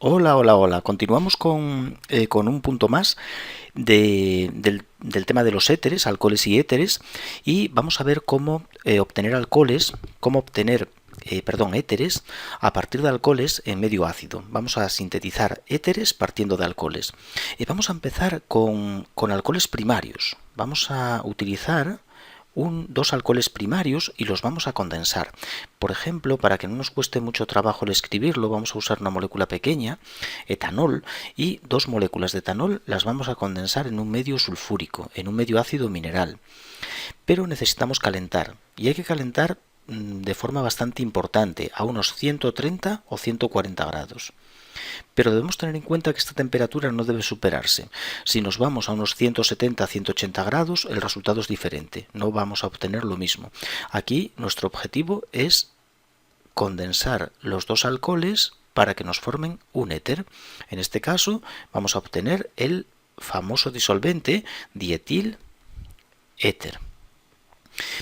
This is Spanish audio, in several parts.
Hola, hola, hola. Continuamos con un punto más del tema de los éteres, alcoholes y éteres, y vamos a ver cómo obtener alcoholes, cómo obtener, éteres a partir de alcoholes en medio ácido. Vamos a sintetizar éteres partiendo de alcoholes. Vamos a empezar con alcoholes primarios. Vamos a utilizar dos alcoholes primarios y los vamos a condensar. Por ejemplo, para que no nos cueste mucho trabajo el escribirlo, vamos a usar una molécula pequeña, etanol, y dos moléculas de etanol las vamos a condensar en un medio sulfúrico, en un medio ácido mineral. Pero necesitamos calentar, y hay que calentar de forma bastante importante, a unos 130 o 140 grados. Pero debemos tener en cuenta que esta temperatura no debe superarse. Si nos vamos a unos 170-180 grados, el resultado es diferente. No vamos a obtener lo mismo. Aquí nuestro objetivo es condensar los dos alcoholes para que nos formen un éter. En este caso vamos a obtener el famoso disolvente dietil éter.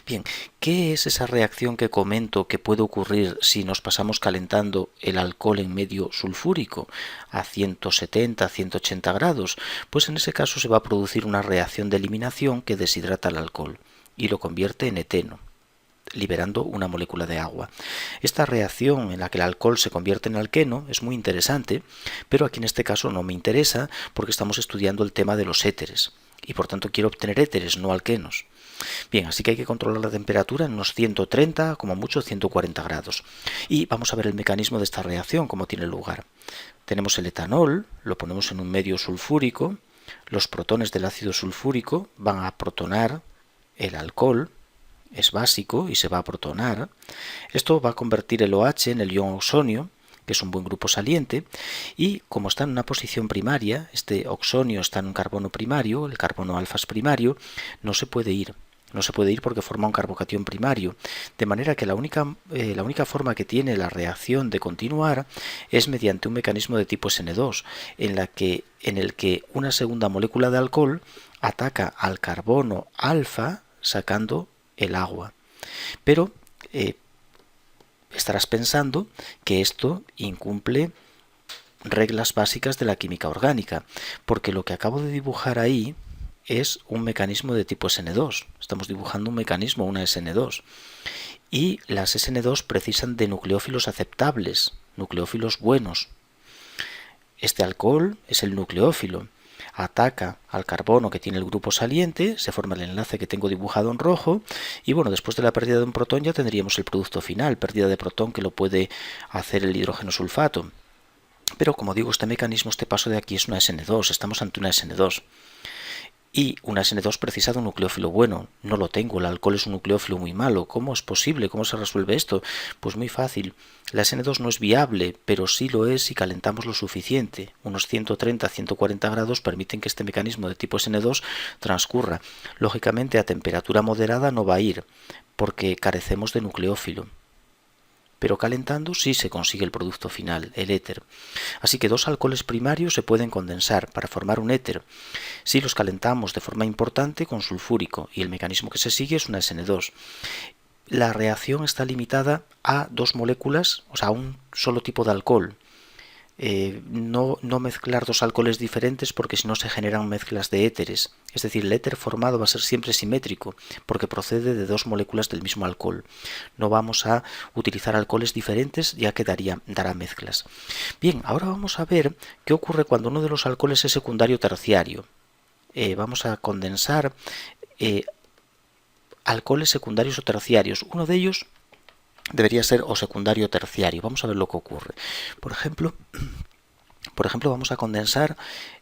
Bien, ¿qué es esa reacción que comento que puede ocurrir si nos pasamos calentando el alcohol en medio sulfúrico a 170-180 grados? Pues en ese caso se va a producir una reacción de eliminación que deshidrata el alcohol y lo convierte en eteno, liberando una molécula de agua. Esta reacción en la que el alcohol se convierte en alqueno es muy interesante, pero aquí en este caso no me interesa porque estamos estudiando el tema de los éteres y por tanto quiero obtener éteres, no alquenos. Bien, así que hay que controlar la temperatura en unos 130, como mucho 140 grados. Y vamos a ver el mecanismo de esta reacción, cómo tiene lugar. Tenemos el etanol, lo ponemos en un medio sulfúrico, los protones del ácido sulfúrico van a protonar el alcohol, es básico y se va a protonar. Esto va a convertir el OH en el ion oxonio, que es un buen grupo saliente, y como está en una posición primaria, este oxonio está en un carbono primario, el carbono alfa es primario, no se puede ir. No se puede ir porque forma un carbocatión primario, de manera que la única forma que tiene la reacción de continuar es mediante un mecanismo de tipo SN2, en el que una segunda molécula de alcohol ataca al carbono alfa sacando el agua. Pero estarás pensando que esto incumple reglas básicas de la química orgánica, porque lo que acabo de dibujar ahí es un mecanismo de tipo SN2. Estamos dibujando un mecanismo, una SN2. Y las SN2 precisan de nucleófilos aceptables, nucleófilos buenos. Este alcohol es el nucleófilo. Ataca al carbono que tiene el grupo saliente, se forma el enlace que tengo dibujado en rojo y bueno, después de la pérdida de un protón ya tendríamos el producto final, pérdida de protón que lo puede hacer el hidrógeno sulfato. Pero como digo, este mecanismo, este paso de aquí es una SN2, estamos ante una SN2. Y una SN2 precisa de un nucleófilo bueno. No lo tengo, el alcohol es un nucleófilo muy malo. ¿Cómo es posible? ¿Cómo se resuelve esto? Pues muy fácil. La SN2 no es viable, pero sí lo es si calentamos lo suficiente. Unos 130-140 grados permiten que este mecanismo de tipo SN2 transcurra. Lógicamente a temperatura moderada no va a ir, porque carecemos de nucleófilo. Pero calentando sí se consigue el producto final, el éter. Así que dos alcoholes primarios se pueden condensar para formar un éter si los calentamos de forma importante con sulfúrico y el mecanismo que se sigue es una SN2. La reacción está limitada a dos moléculas, o sea, a un solo tipo de alcohol. No mezclar dos alcoholes diferentes porque si no se generan mezclas de éteres. Es decir, el éter formado va a ser siempre simétrico porque procede de dos moléculas del mismo alcohol. No vamos a utilizar alcoholes diferentes ya que dará mezclas. Bien, ahora vamos a ver qué ocurre cuando uno de los alcoholes es secundario o terciario. Vamos a condensar alcoholes secundarios o terciarios. Uno de ellos debería ser o secundario o terciario. Vamos a ver lo que ocurre. Por ejemplo, vamos a condensar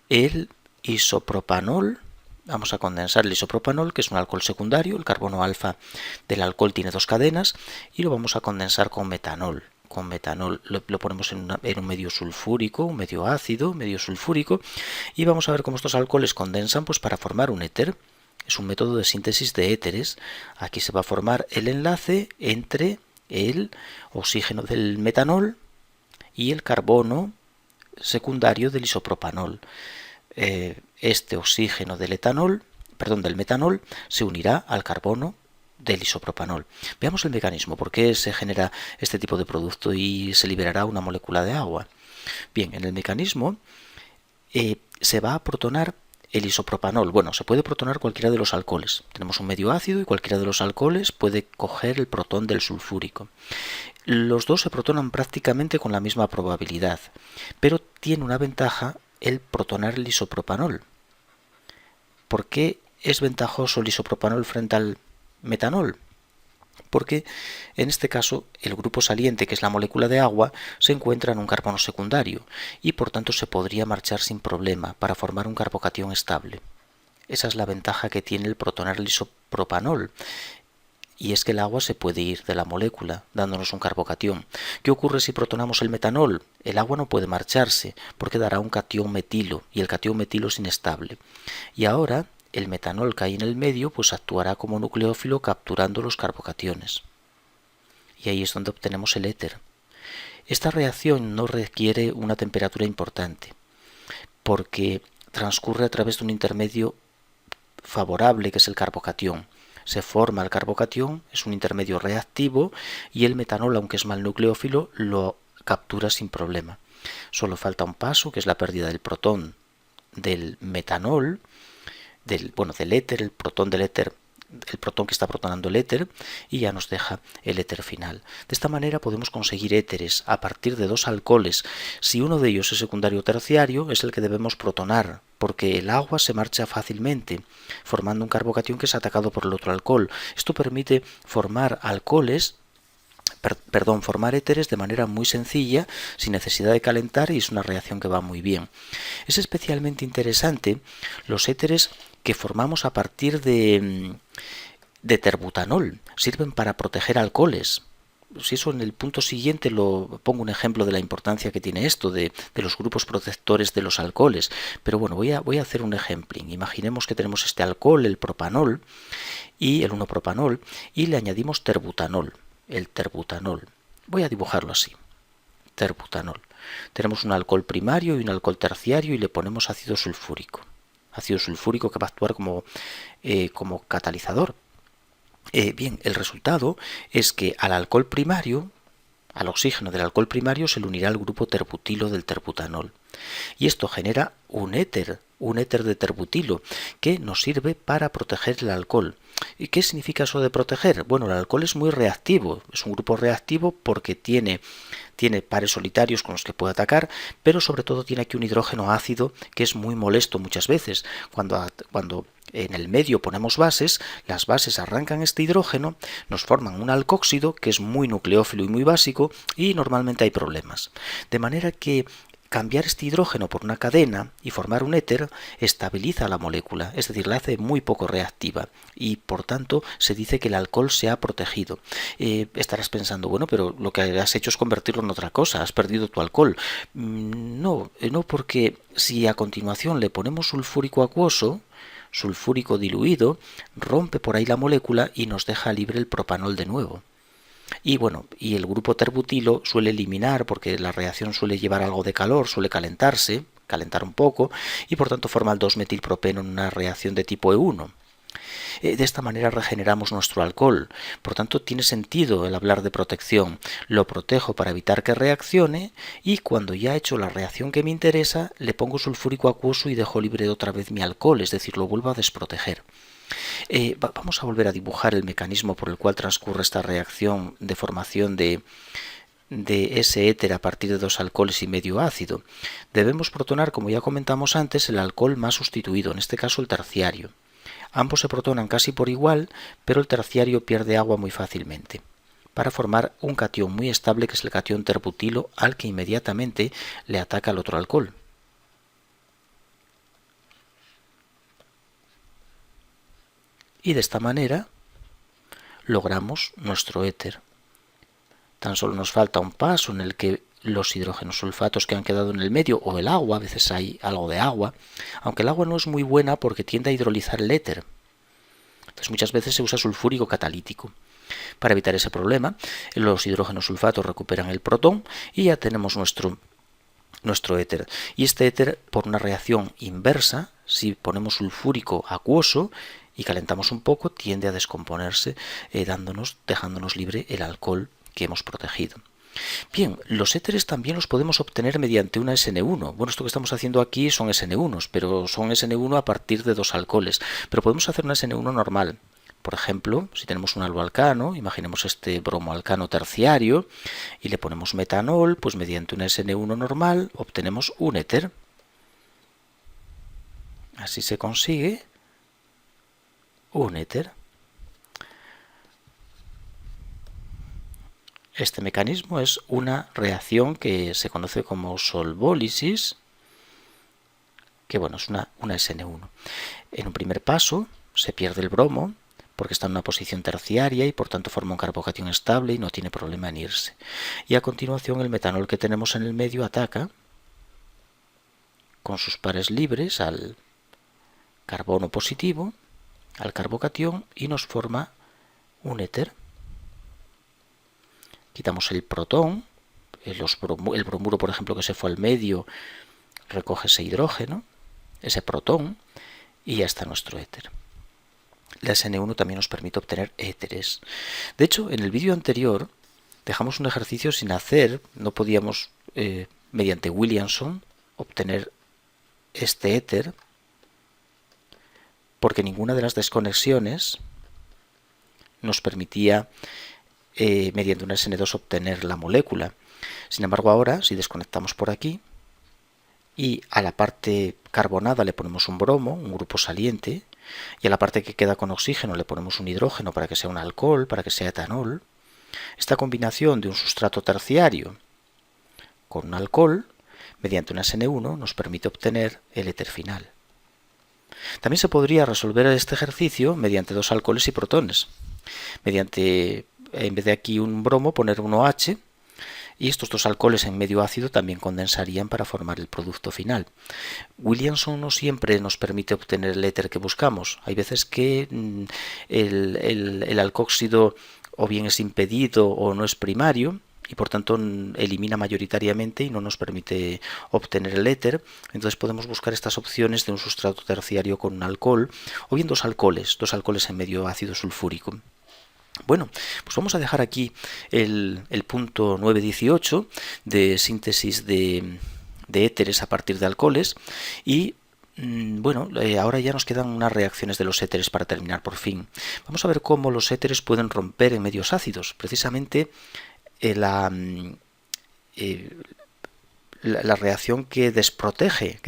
el isopropanol. Vamos a condensar el isopropanol, que es un alcohol secundario. El carbono alfa del alcohol tiene dos cadenas y lo vamos a condensar con metanol. Con metanol lo ponemos en un medio sulfúrico, un medio ácido, medio sulfúrico, y vamos a ver cómo estos alcoholes condensan pues para formar un éter. Es un método de síntesis de éteres. Aquí se va a formar el enlace entre el oxígeno del metanol y el carbono secundario del isopropanol. Este oxígeno del metanol se unirá al carbono del isopropanol. Veamos el mecanismo, por qué se genera este tipo de producto y se liberará una molécula de agua. Bien, en el mecanismo se va a protonar el isopropanol. Bueno, se puede protonar cualquiera de los alcoholes. Tenemos un medio ácido y cualquiera de los alcoholes puede coger el protón del sulfúrico. Los dos se protonan prácticamente con la misma probabilidad, pero tiene una ventaja el protonar el isopropanol. ¿Por qué es ventajoso el isopropanol frente al metanol? Porque en este caso el grupo saliente, que es la molécula de agua, se encuentra en un carbono secundario y por tanto se podría marchar sin problema para formar un carbocatión estable. Esa es la ventaja que tiene el protonar el isopropanol. Y es que el agua se puede ir de la molécula, dándonos un carbocatión. ¿Qué ocurre si protonamos el metanol? El agua no puede marcharse, porque dará un catión metilo, y el catión metilo es inestable. Y ahora, el metanol que hay en el medio, pues actuará como nucleófilo capturando los carbocationes. Y ahí es donde obtenemos el éter. Esta reacción no requiere una temperatura importante, porque transcurre a través de un intermedio favorable, que es el carbocatión. Se forma el carbocatión, es un intermedio reactivo y el metanol, aunque es mal nucleófilo, lo captura sin problema. Solo falta un paso, que es la pérdida del protón del metanol, del éter, el protón del éter, el protón que está protonando el éter, y ya nos deja el éter final. De esta manera podemos conseguir éteres a partir de dos alcoholes. Si uno de ellos es secundario o terciario, es el que debemos protonar, porque el agua se marcha fácilmente, formando un carbocatión que es atacado por el otro alcohol. Esto permite formar formar éteres de manera muy sencilla, sin necesidad de calentar, y es una reacción que va muy bien. Es especialmente interesante los éteres que formamos a partir de terbutanol. Sirven para proteger alcoholes. Si eso en el punto siguiente lo pongo un ejemplo de la importancia que tiene esto de los grupos protectores de los alcoholes, pero bueno, voy a hacer un ejemplo. Imaginemos que tenemos este alcohol, el propanol y el 1-propanol, y le añadimos terbutanol, el terbutanol. Voy a dibujarlo así, terbutanol. Tenemos un alcohol primario y un alcohol terciario y le ponemos ácido sulfúrico que va a actuar como catalizador. Bien, el resultado es que al alcohol primario, al oxígeno del alcohol primario, se le unirá el grupo terbutilo del terbutanol. Y esto genera un éter de terbutilo, que nos sirve para proteger el alcohol. ¿Y qué significa eso de proteger? Bueno, el alcohol es muy reactivo, es un grupo reactivo porque tiene pares solitarios con los que puede atacar, pero sobre todo tiene aquí un hidrógeno ácido que es muy molesto muchas veces. Cuando en el medio ponemos bases, las bases arrancan este hidrógeno, nos forman un alcóxido que es muy nucleófilo y muy básico, y normalmente hay problemas. De manera que cambiar este hidrógeno por una cadena y formar un éter estabiliza la molécula, es decir, la hace muy poco reactiva, y por tanto se dice que el alcohol se ha protegido. Estarás pensando, bueno, pero lo que has hecho es convertirlo en otra cosa, has perdido tu alcohol. No, porque si a continuación le ponemos sulfúrico acuoso, sulfúrico diluido, rompe por ahí la molécula y nos deja libre el propanol de nuevo. Y bueno, y el grupo terbutilo suele eliminar, porque la reacción suele llevar algo de calor, suele calentar un poco, y por tanto forma el 2-metilpropeno en una reacción de tipo E1. De esta manera regeneramos nuestro alcohol. Por tanto, tiene sentido el hablar de protección. Lo protejo para evitar que reaccione, y cuando ya he hecho la reacción que me interesa, le pongo sulfúrico acuoso y dejo libre otra vez mi alcohol, es decir, lo vuelvo a desproteger. Vamos a volver a dibujar el mecanismo por el cual transcurre esta reacción de formación de ese éter a partir de dos alcoholes y medio ácido. Debemos protonar, como ya comentamos antes, el alcohol más sustituido, en este caso el terciario. Ambos se protonan casi por igual, pero el terciario pierde agua muy fácilmente, para formar un catión muy estable, que es el catión terbutilo, al que inmediatamente le ataca el otro alcohol. Y de esta manera logramos nuestro éter. Tan solo nos falta un paso en el que los hidrógenos sulfatos que han quedado en el medio, o el agua, a veces hay algo de agua, aunque el agua no es muy buena porque tiende a hidrolizar el éter. Entonces muchas veces se usa sulfúrico catalítico. Para evitar ese problema, los hidrógenos sulfatos recuperan el protón y ya tenemos nuestro éter. Y este éter, por una reacción inversa, si ponemos sulfúrico acuoso y calentamos un poco, tiende a descomponerse, dejándonos libre el alcohol que hemos protegido. Bien, los éteres también los podemos obtener mediante una SN1. Bueno, esto que estamos haciendo aquí son SN1s, pero son SN1 a partir de dos alcoholes. Pero podemos hacer una SN1 normal. Por ejemplo, si tenemos un aloalcano, imaginemos este bromoalcano terciario, y le ponemos metanol, pues mediante una SN1 normal obtenemos un éter. Así se consigue un éter. Este mecanismo es una reacción que se conoce como solvólisis, que bueno, es una SN1. En un primer paso se pierde el bromo porque está en una posición terciaria y por tanto forma un carbocatión estable y no tiene problema en irse. Y a continuación el metanol que tenemos en el medio ataca con sus pares libres al carbono positivo, al carbocatión, y nos forma un éter. Quitamos el protón, el bromuro, por ejemplo, que se fue al medio, recoge ese hidrógeno, ese protón, y ya está nuestro éter. La SN1 también nos permite obtener éteres. De hecho, en el vídeo anterior dejamos un ejercicio sin hacer, no podíamos, mediante Williamson, obtener este éter, porque ninguna de las desconexiones nos permitía, mediante una SN2, obtener la molécula. Sin embargo, ahora, si desconectamos por aquí, y a la parte carbonada le ponemos un bromo, un grupo saliente, y a la parte que queda con oxígeno le ponemos un hidrógeno para que sea un alcohol, para que sea etanol, esta combinación de un sustrato terciario con un alcohol, mediante una SN1, nos permite obtener el éter final. También se podría resolver este ejercicio mediante dos alcoholes y protones. Mediante, en vez de aquí un bromo, poner un OH, y estos dos alcoholes en medio ácido también condensarían para formar el producto final. Williamson no siempre nos permite obtener el éter que buscamos. Hay veces que el alcóxido o bien es impedido o no es primario, y por tanto elimina mayoritariamente y no nos permite obtener el éter. Entonces podemos buscar estas opciones de un sustrato terciario con un alcohol, o bien dos alcoholes en medio ácido sulfúrico. Bueno, pues vamos a dejar aquí el punto 9.18 de síntesis de éteres a partir de alcoholes, y bueno, ahora ya nos quedan unas reacciones de los éteres para terminar por fin. Vamos a ver cómo los éteres pueden romper en medios ácidos. Precisamente la reacción que desprotege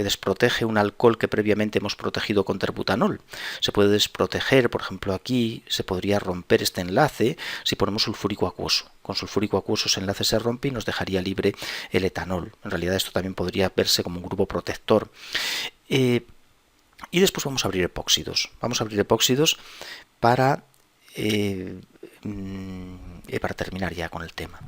un alcohol que previamente hemos protegido con terbutanol. Se puede desproteger, por ejemplo aquí, se podría romper este enlace si ponemos sulfúrico acuoso. Con sulfúrico acuoso ese enlace se rompe y nos dejaría libre el etanol. En realidad esto también podría verse como un grupo protector. Y después vamos a abrir epóxidos. Vamos a abrir epóxidos para terminar ya con el tema.